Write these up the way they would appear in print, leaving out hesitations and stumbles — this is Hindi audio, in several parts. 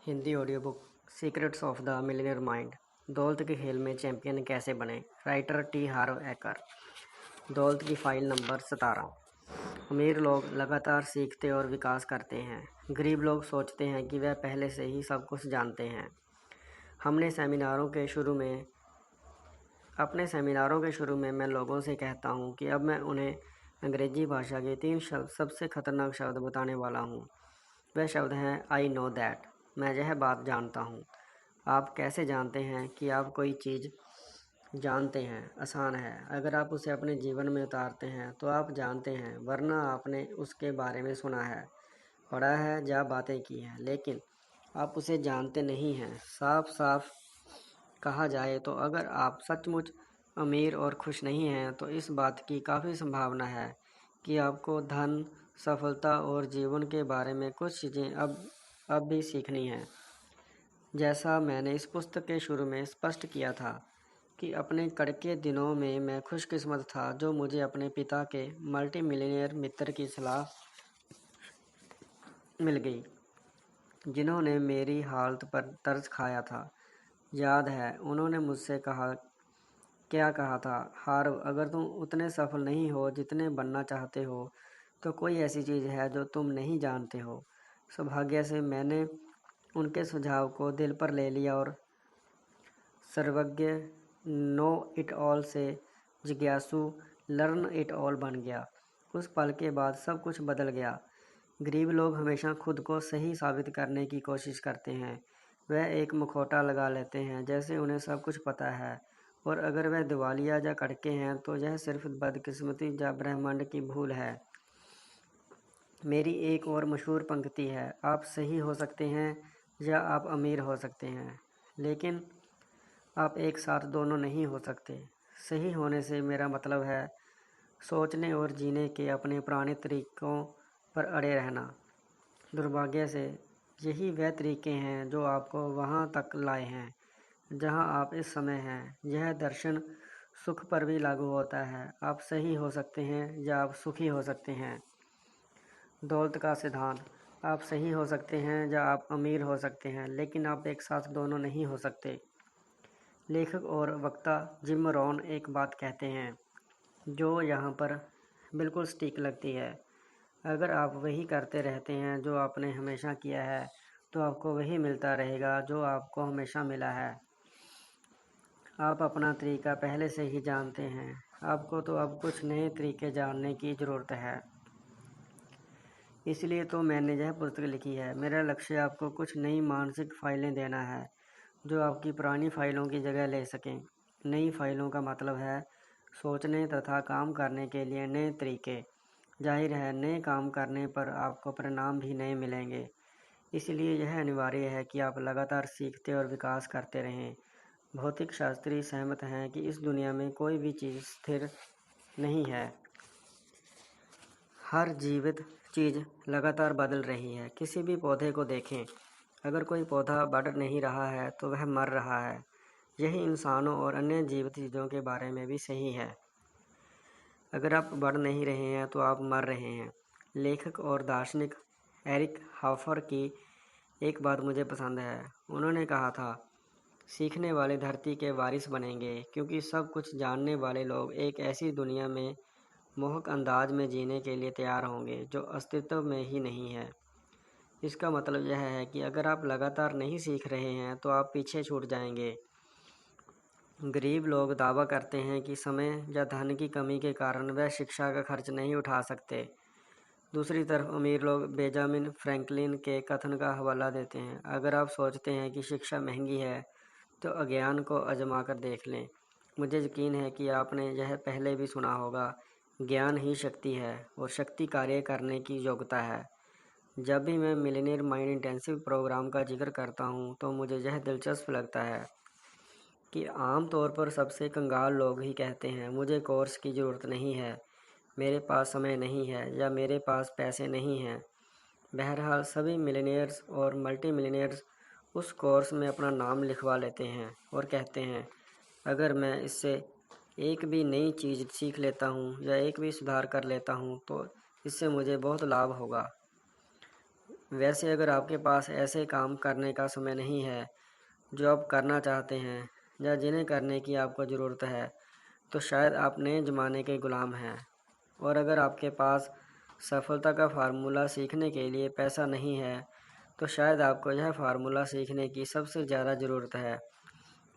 Hindi audio book secrets of the millionaire mind. दौलत के खेल में चैंपियन कैसे बने। राइटर टी हार्व एकर। दौलत की फाइल नंबर 17। अमीर लोग लगातार सीखते और विकास करते हैं। गरीब लोग सोचते हैं कि वह पहले से ही सब कुछ जानते हैं। अपने सेमिनारों के शुरू में मैं लोगों से कहता हूँ कि अब मैं उन्हें अंग्रेजी भाषा के 3 सबसे खतरनाक शब्द बताने वाला हूँ। वह शब्द हैं आई नो दैट। मैं यह बात जानता हूँ। आप कैसे जानते हैं कि आप कोई चीज़ जानते हैं? आसान है। अगर आप उसे अपने जीवन में उतारते हैं तो आप जानते हैं, वरना आपने उसके बारे में सुना है, पढ़ा है या बातें की हैं, लेकिन आप उसे जानते नहीं हैं। साफ साफ कहा जाए तो अगर आप सचमुच अमीर और खुश नहीं हैं तो इस बात की काफ़ी संभावना है कि आपको धन, सफलता और जीवन के बारे में कुछ चीज़ें अब भी सीखनी हैं। जैसा मैंने इस पुस्तक के शुरू में स्पष्ट किया था कि अपने कड़के दिनों में मैं खुशकिस्मत था जो मुझे अपने पिता के मल्टी मिलियनेयर मित्र की सलाह मिल गई, जिन्होंने मेरी हालत पर तरस खाया था। याद है उन्होंने मुझसे क्या कहा था? हार्व, अगर तुम उतने सफल नहीं हो जितने बनना चाहते हो तो कोई ऐसी चीज़ है जो तुम नहीं जानते हो। सौभाग्य से मैंने उनके सुझाव को दिल पर ले लिया और सर्वज्ञ नो इट ऑल से जिज्ञासु लर्न इट ऑल बन गया। उस पल के बाद सब कुछ बदल गया। गरीब लोग हमेशा खुद को सही साबित करने की कोशिश करते हैं। वह एक मुखौटा लगा लेते हैं जैसे उन्हें सब कुछ पता है, और अगर वह दिवालिया या कड़के हैं तो यह सिर्फ बदकिस्मती या ब्रह्मांड की भूल है। मेरी एक और मशहूर पंक्ति है, आप सही हो सकते हैं या आप अमीर हो सकते हैं, लेकिन आप एक साथ दोनों नहीं हो सकते। सही होने से मेरा मतलब है सोचने और जीने के अपने पुराने तरीकों पर अड़े रहना। दुर्भाग्य से यही वह तरीके हैं जो आपको वहाँ तक लाए हैं जहाँ आप इस समय हैं। यह दर्शन सुख पर भी लागू होता है। आप सही हो सकते हैं या आप सुखी हो सकते हैं। दौलत का सिद्धांत। आप सही हो सकते हैं या आप अमीर हो सकते हैं, लेकिन आप एक साथ दोनों नहीं हो सकते। लेखक और वक्ता जिम रोहन एक बात कहते हैं जो यहाँ पर बिल्कुल सटीक लगती है। अगर आप वही करते रहते हैं जो आपने हमेशा किया है तो आपको वही मिलता रहेगा जो आपको हमेशा मिला है। आप अपना तरीका पहले से ही जानते हैं। आपको तो अब कुछ नए तरीके जानने की ज़रूरत है। इसलिए तो मैंने यह पुस्तक लिखी है। मेरा लक्ष्य आपको कुछ नई मानसिक फाइलें देना है जो आपकी पुरानी फाइलों की जगह ले सकें। नई फाइलों का मतलब है सोचने तथा काम करने के लिए नए तरीके। जाहिर है नए काम करने पर आपको परिणाम भी नए मिलेंगे। इसलिए यह अनिवार्य है कि आप लगातार सीखते और विकास करते रहें। भौतिक शास्त्री सहमत हैं कि इस दुनिया में कोई भी चीज़ स्थिर नहीं है। हर जीवित चीज़ लगातार बदल रही है। किसी भी पौधे को देखें, अगर कोई पौधा बढ़ नहीं रहा है तो वह मर रहा है। यही इंसानों और अन्य जीवित चीज़ों के बारे में भी सही है। अगर आप बढ़ नहीं रहे हैं तो आप मर रहे हैं। लेखक और दार्शनिक एरिक हॉफर की एक बात मुझे पसंद है। उन्होंने कहा था, सीखने वाले धरती के वारिस बनेंगे, क्योंकि सब कुछ जानने वाले लोग एक ऐसी दुनिया में मोहक अंदाज में जीने के लिए तैयार होंगे जो अस्तित्व में ही नहीं है। इसका मतलब यह है कि अगर आप लगातार नहीं सीख रहे हैं तो आप पीछे छूट जाएंगे। गरीब लोग दावा करते हैं कि समय या धन की कमी के कारण वह शिक्षा का खर्च नहीं उठा सकते। दूसरी तरफ अमीर लोग बेंजामिन फ्रैंकलिन के कथन का हवाला देते हैं, अगर आप सोचते हैं कि शिक्षा महंगी है तो अज्ञान को आजमा कर देख लें। मुझे यकीन है कि आपने यह पहले भी सुना होगा, ज्ञान ही शक्ति है और शक्ति कार्य करने की योग्यता है। जब भी मैं मिलियनेयर माइंड इंटेंसिव प्रोग्राम का जिक्र करता हूँ तो मुझे यह दिलचस्प लगता है कि आम तौर पर सबसे कंगाल लोग ही कहते हैं, मुझे कोर्स की ज़रूरत नहीं है, मेरे पास समय नहीं है या मेरे पास पैसे नहीं हैं। बहरहाल सभी मिलियनेयर्स और मल्टी मिलियनेयर्स उस कोर्स में अपना नाम लिखवा लेते हैं और कहते हैं, अगर मैं इससे एक भी नई चीज़ सीख लेता हूँ या एक भी सुधार कर लेता हूँ तो इससे मुझे बहुत लाभ होगा। वैसे अगर आपके पास ऐसे काम करने का समय नहीं है जो आप करना चाहते हैं या जिन्हें करने की आपको ज़रूरत है, तो शायद आप नए ज़माने के ग़ुलाम हैं। और अगर आपके पास सफलता का फार्मूला सीखने के लिए पैसा नहीं है, तो शायद आपको यह फार्मूला सीखने की सबसे ज़्यादा ज़रूरत है।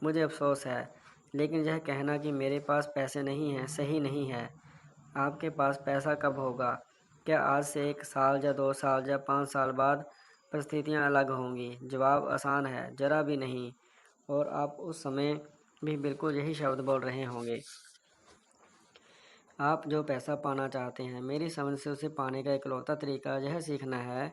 मुझे अफसोस है, लेकिन यह कहना कि मेरे पास पैसे नहीं हैं सही नहीं है। आपके पास पैसा कब होगा? क्या आज से 1 साल या 2 साल या 5 साल बाद परिस्थितियाँ अलग होंगी? जवाब आसान है, ज़रा भी नहीं। और आप उस समय भी बिल्कुल यही शब्द बोल रहे होंगे। आप जो पैसा पाना चाहते हैं, मेरी समझ से उसे पाने का इकलौता तरीका यह सीखना है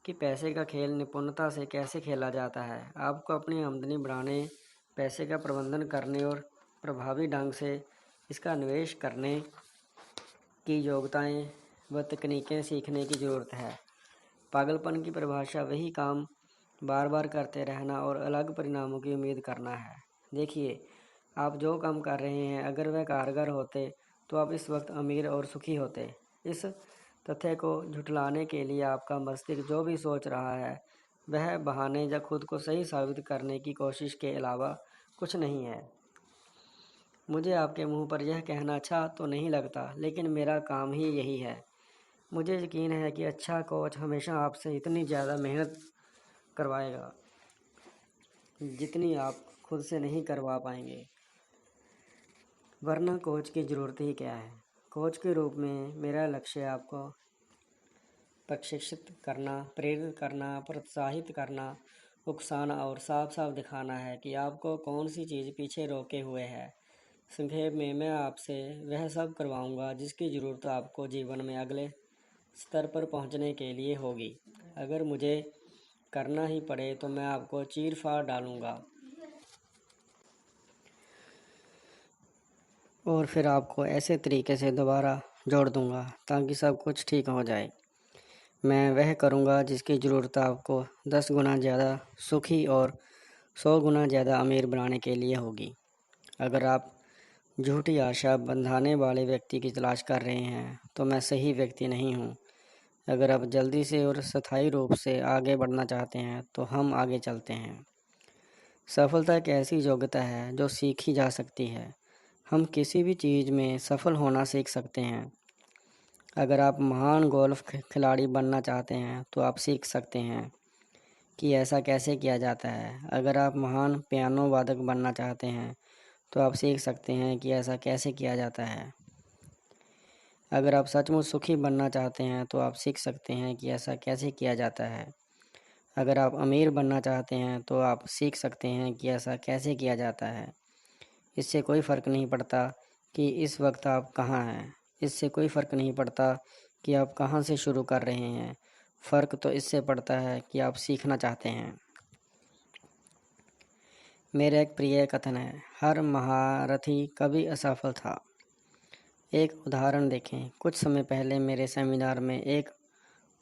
कि पैसे का खेल निपुणता से कैसे खेला जाता है। आपको अपनी आमदनी बढ़ाने, पैसे का प्रबंधन करने और प्रभावी ढंग से इसका निवेश करने की योग्यताएं व तकनीकें सीखने की ज़रूरत है। पागलपन की परिभाषा वही काम बार बार करते रहना और अलग परिणामों की उम्मीद करना है। देखिए, आप जो काम कर रहे हैं, अगर वह कारगर होते तो आप इस वक्त अमीर और सुखी होते। इस तथ्य को झुठलाने के लिए आपका मस्तिष्क जो भी सोच रहा है, वह बहाने या खुद को सही साबित करने की कोशिश के अलावा कुछ नहीं है। मुझे आपके मुंह पर यह कहना अच्छा तो नहीं लगता, लेकिन मेरा काम ही यही है। मुझे यकीन है कि अच्छा कोच हमेशा आपसे इतनी ज़्यादा मेहनत करवाएगा जितनी आप खुद से नहीं करवा पाएंगे, वरना कोच की ज़रूरत ही क्या है। कोच के रूप में मेरा लक्ष्य आपको प्रशिक्षित करना, प्रेरित करना, प्रोत्साहित करना, उकसाना और साफ साफ दिखाना है कि आपको कौन सी चीज़ पीछे रोके हुए है। संक्षेप में, मैं आपसे वह सब करवाऊंगा जिसकी ज़रूरत आपको जीवन में अगले स्तर पर पहुंचने के लिए होगी। अगर मुझे करना ही पड़े तो मैं आपको चीर फाड़ डालूंगा और फिर आपको ऐसे तरीके से दोबारा जोड़ दूंगा ताकि सब कुछ ठीक हो जाए। मैं वह करूंगा जिसकी ज़रूरत आपको 10 गुना ज़्यादा सुखी और 100 गुना ज़्यादा अमीर बनाने के लिए होगी। अगर आप झूठी आशा बंधाने वाले व्यक्ति की तलाश कर रहे हैं, तो मैं सही व्यक्ति नहीं हूँ। अगर आप जल्दी से और स्थायी रूप से आगे बढ़ना चाहते हैं, तो हम आगे चलते हैं। सफलता एक ऐसी योग्यता है जो सीखी जा सकती है। हम किसी भी चीज़ में सफल होना सीख सकते हैं। अगर आप महान गोल्फ खिलाड़ी बनना चाहते हैं, तो आप सीख सकते हैं कि ऐसा कैसे किया जाता है। अगर आप महान पियानो वादक बनना चाहते हैं, तो आप सीख सकते हैं कि ऐसा कैसे किया जाता है। अगर आप सचमुच सुखी बनना चाहते हैं, तो आप सीख सकते हैं कि ऐसा कैसे किया जाता है। अगर आप अमीर बनना चाहते हैं, तो आप सीख सकते हैं कि ऐसा कैसे किया जाता है। इससे कोई फ़र्क नहीं पड़ता कि इस वक्त आप कहाँ हैं। इससे कोई फ़र्क नहीं पड़ता कि आप कहाँ से शुरू कर रहे हैं। फ़र्क तो इससे पड़ता है कि आप सीखना चाहते हैं। मेरा एक प्रिय कथन है, हर महारथी कभी असफल था। एक उदाहरण देखें। कुछ समय पहले मेरे सेमिनार में एक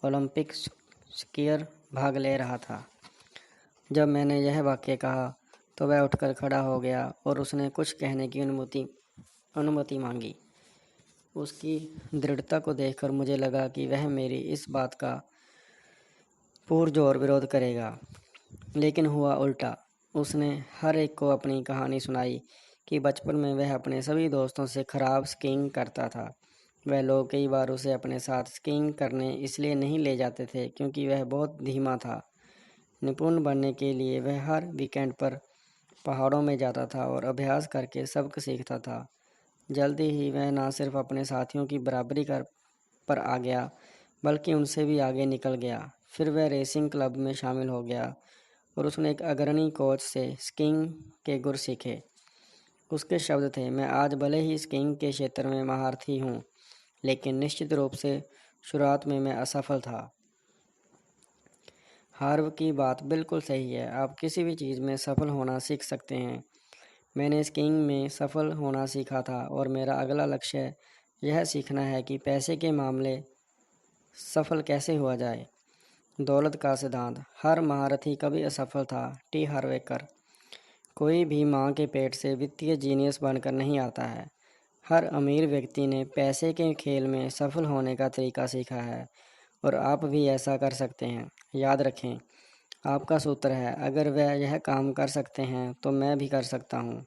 ओलंपिक स्कीयर भाग ले रहा था। जब मैंने यह वाक्य कहा, तो वह उठकर खड़ा हो गया और उसने कुछ कहने की अनुमति मांगी। उसकी दृढ़ता को देखकर मुझे लगा कि वह मेरी इस बात का पुरजोर विरोध करेगा, लेकिन हुआ उल्टा। उसने हर एक को अपनी कहानी सुनाई कि बचपन में वह अपने सभी दोस्तों से खराब स्कीइंग करता था। वह लोग कई बार उसे अपने साथ स्कीइंग करने इसलिए नहीं ले जाते थे क्योंकि वह बहुत धीमा था। निपुण बनने के लिए वह हर वीकेंड पर पहाड़ों में जाता था और अभ्यास करके सबक सीखता था। जल्दी ही वह न सिर्फ अपने साथियों की बराबरी पर आ गया, बल्कि उनसे भी आगे निकल गया। फिर वह रेसिंग क्लब में शामिल हो गया और उसने एक अग्रणी कोच से स्कीइंग के गुर सीखे। उसके शब्द थे, मैं आज भले ही स्कीइंग के क्षेत्र में महारथी हूँ, लेकिन निश्चित रूप से शुरुआत में मैं असफल था। हार्व की बात बिल्कुल सही है। आप किसी भी चीज़ में सफल होना सीख सकते हैं। मैंने स्कीइंग में सफल होना सीखा था और मेरा अगला लक्ष्य यह सीखना है कि पैसे के मामले सफल कैसे हुआ जाए। दौलत का सिद्धांत। हर महारथी कभी असफल था। टी हार्वेकर। कोई भी माँ के पेट से वित्तीय जीनियस बनकर नहीं आता है। हर अमीर व्यक्ति ने पैसे के खेल में सफल होने का तरीका सीखा है और आप भी ऐसा कर सकते हैं। याद रखें, आपका सूत्र है, अगर वह यह काम कर सकते हैं तो मैं भी कर सकता हूँ।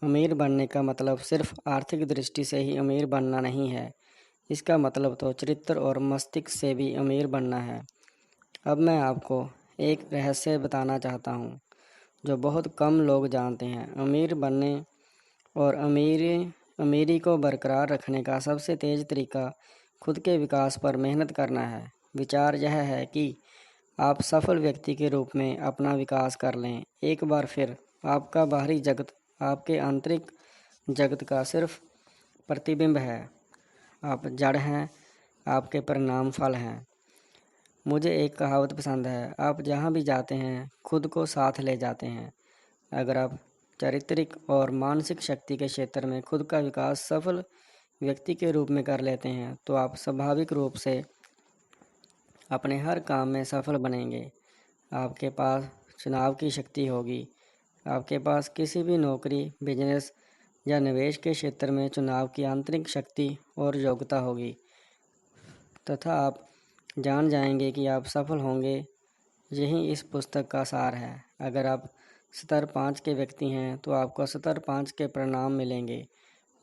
अमीर बनने का मतलब सिर्फ आर्थिक दृष्टि से ही अमीर बनना नहीं है, इसका मतलब तो चरित्र और मस्तिष्क से भी अमीर बनना है। अब मैं आपको एक रहस्य बताना चाहता हूँ जो बहुत कम लोग जानते हैं। अमीर बनने और अमीरी को बरकरार रखने का सबसे तेज़ तरीका खुद के विकास पर मेहनत करना है। विचार यह है कि आप सफल व्यक्ति के रूप में अपना विकास कर लें। एक बार फिर आपका बाहरी जगत आपके आंतरिक जगत का सिर्फ प्रतिबिंब है। आप जड़ हैं, आपके परिणाम फल हैं। मुझे एक कहावत पसंद है, आप जहाँ भी जाते हैं खुद को साथ ले जाते हैं। अगर आप चारित्रिक और मानसिक शक्ति के क्षेत्र में खुद का विकास सफल व्यक्ति के रूप में कर लेते हैं तो आप स्वाभाविक रूप से अपने हर काम में सफल बनेंगे। आपके पास चुनाव की शक्ति होगी। आपके पास किसी भी नौकरी, बिजनेस या निवेश के क्षेत्र में चुनाव की आंतरिक शक्ति और योग्यता होगी तथा आप जान जाएंगे कि आप सफल होंगे। यही इस पुस्तक का सार है। अगर आप स्तर 5 के व्यक्ति हैं तो आपको स्तर 5 के परिणाम मिलेंगे,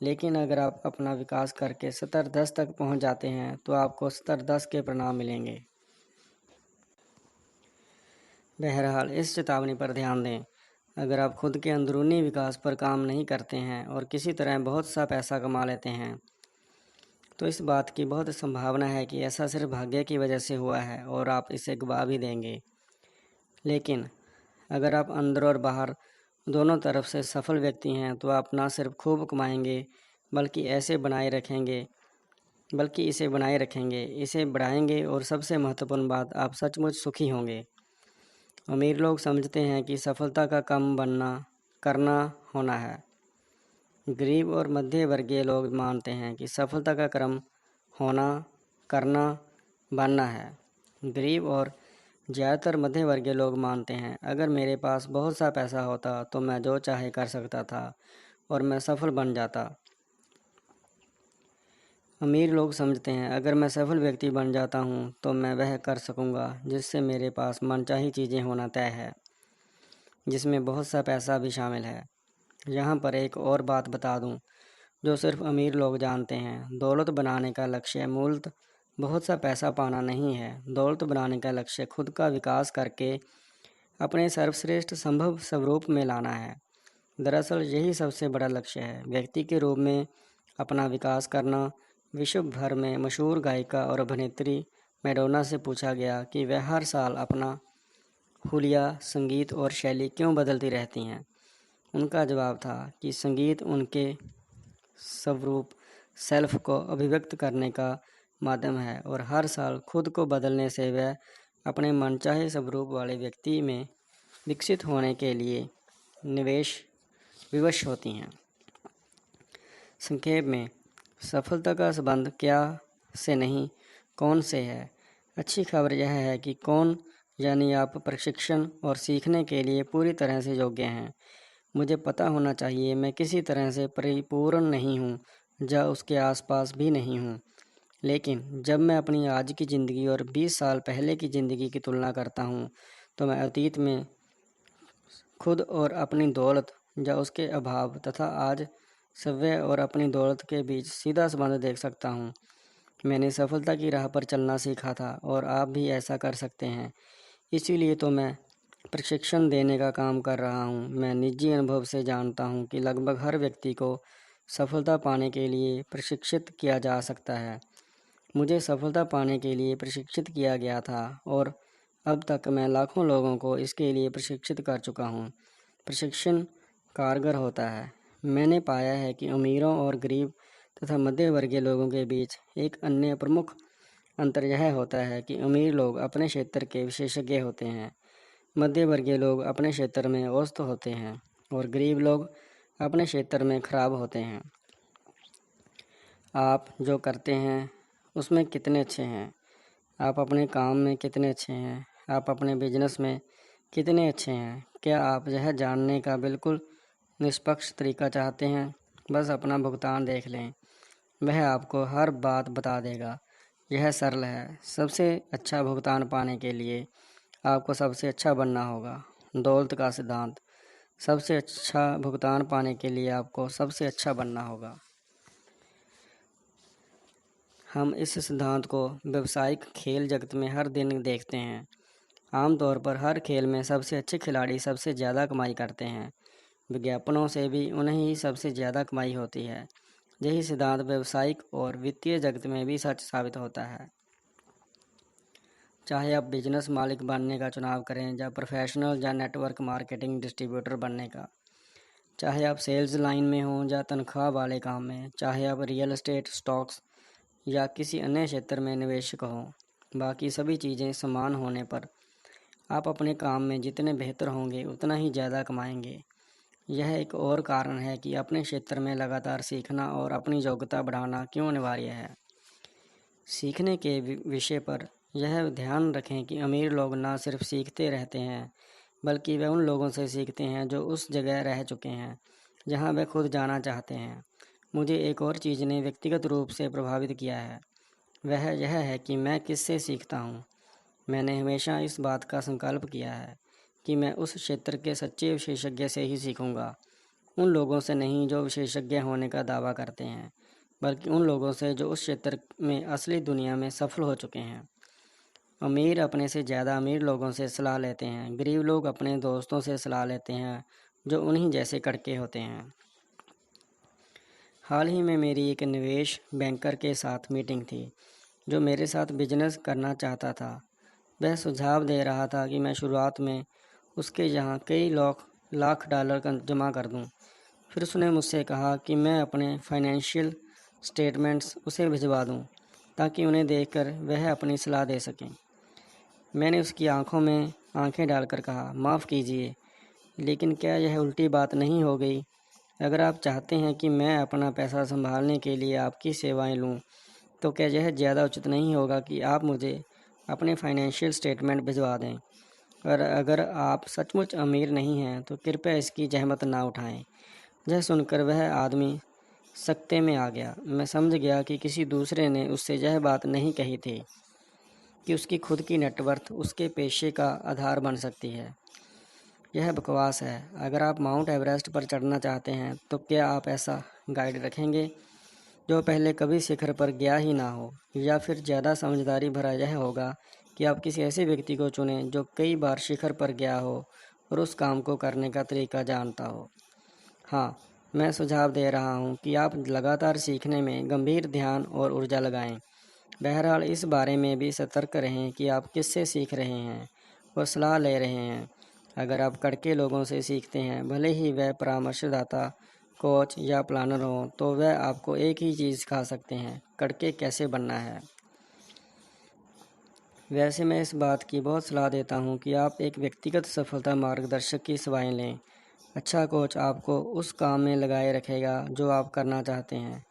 लेकिन अगर आप अपना विकास करके स्तर 10 तक पहुंच जाते हैं तो आपको स्तर 10 के परिणाम मिलेंगे। बहरहाल, इस चेतावनी पर ध्यान दें, अगर आप खुद के अंदरूनी विकास पर काम नहीं करते हैं और किसी तरह बहुत सा पैसा कमा लेते हैं तो इस बात की बहुत संभावना है कि ऐसा सिर्फ भाग्य की वजह से हुआ है और आप इसे गवा भी देंगे। लेकिन अगर आप अंदर और बाहर दोनों तरफ से सफल व्यक्ति हैं तो आप ना सिर्फ खूब कमाएंगे बल्कि इसे बनाए रखेंगे, इसे बढ़ाएंगे और सबसे महत्वपूर्ण बात, आप सचमुच सुखी होंगे। अमीर लोग समझते हैं कि सफलता का कम करना होना है। गरीब और मध्य वर्गीय लोग मानते हैं कि सफलता का क्रम करना बनना है। गरीब और ज़्यादातर मध्य वर्गीय लोग मानते हैं, अगर मेरे पास बहुत सा पैसा होता तो मैं जो चाहे कर सकता था और मैं सफल बन जाता। अमीर लोग समझते हैं, अगर मैं सफल व्यक्ति बन जाता हूँ तो मैं वह कर सकूँगा जिससे मेरे पास मनचाही चीज़ें होना तय है, जिसमें बहुत सा पैसा भी शामिल है। यहाँ पर एक और बात बता दूँ जो सिर्फ अमीर लोग जानते हैं। दौलत बनाने का लक्ष्य मूलतः बहुत सा पैसा पाना नहीं है। दौलत बनाने का लक्ष्य खुद का विकास करके अपने सर्वश्रेष्ठ संभव स्वरूप में लाना है। दरअसल यही सबसे बड़ा लक्ष्य है। व्यक्ति के रूप में अपना विकास करना। विश्व भर में मशहूर गायिका और अभिनेत्री मैडोना से पूछा गया कि वह हर साल अपना हुलिया, संगीत और शैली क्यों बदलती रहती हैं। उनका जवाब था कि संगीत उनके स्वरूप सेल्फ को अभिव्यक्त करने का माध्यम है और हर साल खुद को बदलने से वह अपने मनचाहे स्वरूप वाले व्यक्ति में विकसित होने के लिए विवश होती हैं। संक्षेप में, सफलता का संबंध क्या से नहीं, कौन से है। अच्छी खबर यह है कि कौन, यानी आप प्रशिक्षण और सीखने के लिए पूरी तरह से योग्य हैं। मुझे पता होना चाहिए मैं किसी तरह से परिपूर्ण नहीं हूँ या उसके आसपास भी नहीं हूँ, लेकिन जब मैं अपनी आज की ज़िंदगी और 20 साल पहले की ज़िंदगी की तुलना करता हूँ तो मैं अतीत में खुद और अपनी दौलत या उसके अभाव तथा आज स्वयं और अपनी दौलत के बीच सीधा संबंध देख सकता हूँ। मैंने सफलता की राह पर चलना सीखा था और आप भी ऐसा कर सकते हैं। इसीलिए तो मैं प्रशिक्षण देने का काम कर रहा हूँ। मैं निजी अनुभव से जानता हूँ कि लगभग हर व्यक्ति को सफलता पाने के लिए प्रशिक्षित किया जा सकता है। मुझे सफलता पाने के लिए प्रशिक्षित किया गया था और अब तक मैं लाखों लोगों को इसके लिए प्रशिक्षित कर चुका हूँ। प्रशिक्षण कारगर होता है। मैंने पाया है कि अमीरों और गरीब तथा मध्य वर्गीय लोगों के बीच एक अन्य प्रमुख अंतर यह होता है कि अमीर लोग अपने क्षेत्र के विशेषज्ञ होते हैं, मध्य वर्गीय लोग अपने क्षेत्र में औसत होते हैं और गरीब लोग अपने क्षेत्र में खराब होते हैं। आप जो करते हैं उसमें कितने अच्छे हैं, आप अपने काम में कितने अच्छे हैं, आप अपने बिजनेस में कितने अच्छे हैं। क्या आप यह जानने का बिल्कुल निष्पक्ष तरीका चाहते हैं? बस अपना भुगतान देख लें, वह आपको हर बात बता देगा। यह सरल है। सबसे अच्छा भुगतान पाने के लिए आपको सबसे अच्छा बनना होगा। दौलत का सिद्धांत। सबसे अच्छा भुगतान पाने के लिए आपको सबसे अच्छा बनना होगा। हम इस सिद्धांत को व्यावसायिक खेल जगत में हर दिन देखते हैं। आमतौर पर हर खेल में सबसे अच्छे खिलाड़ी सबसे ज़्यादा कमाई करते हैं। विज्ञापनों से भी उन्हें ही सबसे ज़्यादा कमाई होती है। यही सिद्धांत व्यावसायिक और वित्तीय जगत में भी सच साबित होता है। चाहे आप बिजनेस मालिक बनने का चुनाव करें या प्रोफेशनल या नेटवर्क मार्केटिंग डिस्ट्रीब्यूटर बनने का, चाहे आप सेल्स लाइन में हों या तनख्वाह वाले काम में, चाहे आप रियल एस्टेट, स्टॉक्स या किसी अन्य क्षेत्र में निवेशक हों, बाकी सभी चीज़ें समान होने पर आप अपने काम में जितने बेहतर होंगे उतना ही ज़्यादा कमाएंगे। यह एक और कारण है कि अपने क्षेत्र में लगातार सीखना और अपनी योग्यता बढ़ाना क्यों अनिवार्य है। सीखने के विषय पर यह ध्यान रखें कि अमीर लोग न सिर्फ सीखते रहते हैं, बल्कि वे उन लोगों से सीखते हैं जो उस जगह रह चुके हैं जहां वे खुद जाना चाहते हैं। मुझे एक और चीज़ ने व्यक्तिगत रूप से प्रभावित किया है, वह यह है कि मैं किससे सीखता हूँ। मैंने हमेशा इस बात का संकल्प किया है कि मैं उस क्षेत्र के सच्चे विशेषज्ञ से ही सीखूंगा। उन लोगों से नहीं जो विशेषज्ञ होने का दावा करते हैं, बल्कि उन लोगों से जो उस क्षेत्र में असली दुनिया में सफल हो चुके हैं। अमीर अपने से ज़्यादा अमीर लोगों से सलाह लेते हैं। गरीब लोग अपने दोस्तों से सलाह लेते हैं जो उन्हीं जैसे कड़के होते हैं। हाल ही में मेरी एक निवेश बैंकर के साथ मीटिंग थी जो मेरे साथ बिजनेस करना चाहता था। वह सुझाव दे रहा था कि मैं शुरुआत में उसके यहाँ कई लाख डॉलर जमा कर दूं। फिर उसने मुझसे कहा कि मैं अपने फाइनेंशियल स्टेटमेंट्स उसे भिजवा दूं ताकि उन्हें देखकर वह अपनी सलाह दे सकें। मैंने उसकी आंखों में आंखें डालकर कहा, माफ़ कीजिए, लेकिन क्या यह उल्टी बात नहीं हो गई? अगर आप चाहते हैं कि मैं अपना पैसा संभालने के लिए आपकी सेवाएं लूं, तो क्या यह ज़्यादा उचित नहीं होगा कि आप मुझे अपने फाइनेंशियल स्टेटमेंट भिजवा दें? और अगर आप सचमुच अमीर नहीं हैं तो कृपया इसकी जहमत ना उठाएं। यह सुनकर वह आदमी सकते में आ गया। मैं समझ गया कि किसी दूसरे ने उससे यह बात नहीं कही थी कि उसकी खुद की नेटवर्थ उसके पेशे का आधार बन सकती है। यह बकवास है। अगर आप माउंट एवरेस्ट पर चढ़ना चाहते हैं तो क्या आप ऐसा गाइड रखेंगे जो पहले कभी शिखर पर गया ही ना हो? या फिर ज़्यादा समझदारी भरा यह होगा कि आप किसी ऐसे व्यक्ति को चुनें जो कई बार शिखर पर गया हो और उस काम को करने का तरीका जानता हो? हाँ, मैं सुझाव दे रहा हूँ कि आप लगातार सीखने में गंभीर ध्यान और ऊर्जा लगाएं। बहरहाल, इस बारे में भी सतर्क रहें कि आप किससे सीख रहे हैं और सलाह ले रहे हैं। अगर आप कड़के लोगों से सीखते हैं, भले ही वह परामर्शदाता, कोच या प्लानर हों, तो वह आपको एक ही चीज़ सिखा सकते हैं, कड़के कैसे बनना है। वैसे मैं इस बात की बहुत सलाह देता हूँ कि आप एक व्यक्तिगत सफलता मार्गदर्शक की सेवाएं लें। अच्छा कोच आपको उस काम में लगाए रखेगा जो आप करना चाहते हैं।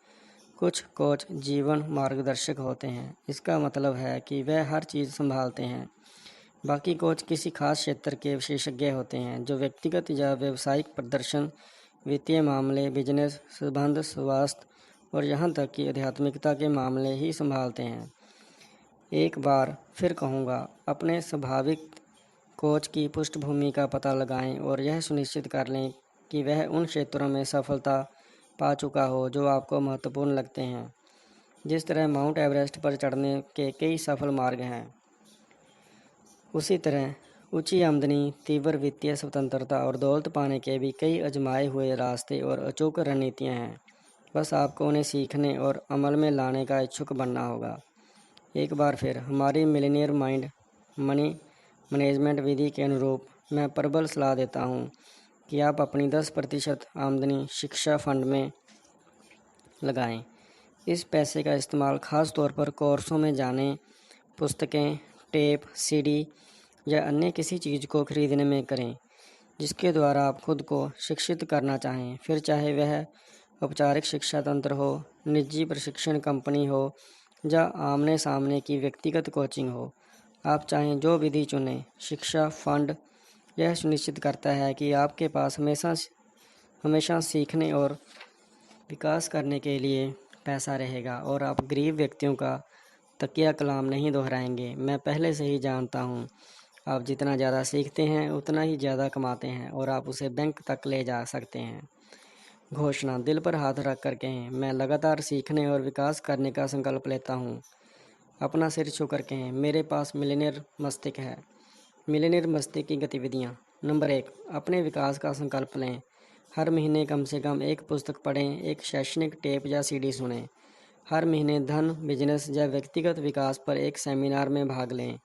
कुछ कोच जीवन मार्गदर्शक होते हैं। इसका मतलब है कि वह हर चीज़ संभालते हैं। बाकी कोच किसी खास क्षेत्र के विशेषज्ञ होते हैं जो व्यक्तिगत या व्यावसायिक प्रदर्शन, वित्तीय मामले, बिजनेस, संबंध, स्वास्थ्य और यहाँ तक कि आध्यात्मिकता के मामले ही संभालते हैं। एक बार फिर कहूँगा, अपने स्वाभाविक कोच की पृष्ठभूमि का पता लगाएं और यह सुनिश्चित कर लें कि वह उन क्षेत्रों में सफलता पा चुका हो जो आपको महत्वपूर्ण लगते हैं। जिस तरह माउंट एवरेस्ट पर चढ़ने के कई सफल मार्ग हैं, उसी तरह ऊंची आमदनी, तीव्र वित्तीय स्वतंत्रता और दौलत पाने के भी कई आजमाए हुए रास्ते और अचूक रणनीतियाँ हैं। बस आपको उन्हें सीखने और अमल में लाने का इच्छुक बनना होगा। एक बार फिर हमारी मिलेनियर माइंड मनी मैनेजमेंट विधि के अनुरूप मैं प्रबल सलाह देता हूँ कि आप अपनी 10% आमदनी शिक्षा फंड में लगाएं। इस पैसे का इस्तेमाल खास तौर पर कोर्सों में जाने, पुस्तकें, टेप, सीडी या अन्य किसी चीज़ को खरीदने में करें जिसके द्वारा आप खुद को शिक्षित करना चाहें। फिर चाहे वह औपचारिक शिक्षा तंत्र हो, निजी प्रशिक्षण कंपनी हो या आमने सामने की व्यक्तिगत कोचिंग हो, आप चाहें जो विधि चुनें, शिक्षा फंड यह सुनिश्चित करता है कि आपके पास हमेशा सीखने और विकास करने के लिए पैसा रहेगा और आप गरीब व्यक्तियों का तकिया कलाम नहीं दोहराएंगे। मैं पहले से ही जानता हूँ, आप जितना ज़्यादा सीखते हैं उतना ही ज़्यादा कमाते हैं और आप उसे बैंक तक ले जा सकते हैं। घोषणा दिल पर हाथ रख कर कहें, मैं लगातार सीखने और विकास करने का संकल्प लेता हूँ। अपना सिर छू कर कहें, मेरे पास मिलियनेयर मस्तिष्क है। मिलियनेयर मस्तिष्क की गतिविधियाँ। नंबर 1, अपने विकास का संकल्प लें। हर महीने कम से कम एक पुस्तक पढ़ें, एक शैक्षणिक टेप या सीडी सुनें। हर महीने धन, बिजनेस या व्यक्तिगत विकास पर एक सेमिनार में भाग लें।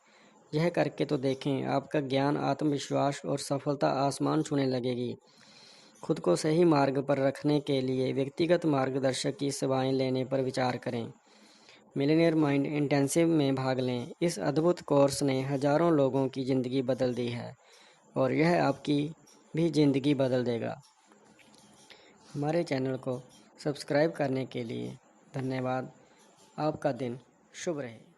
यह करके तो देखें, आपका ज्ञान, आत्मविश्वास और सफलता आसमान छूने लगेगी। खुद को सही मार्ग पर रखने के लिए व्यक्तिगत मार्गदर्शक की सेवाएं लेने पर विचार करें। मिलियनेयर माइंड इंटेंसिव में भाग लें। इस अद्भुत कोर्स ने हजारों लोगों की ज़िंदगी बदल दी है और यह आपकी भी ज़िंदगी बदल देगा। हमारे चैनल को सब्सक्राइब करने के लिए धन्यवाद। आपका दिन शुभ रहे।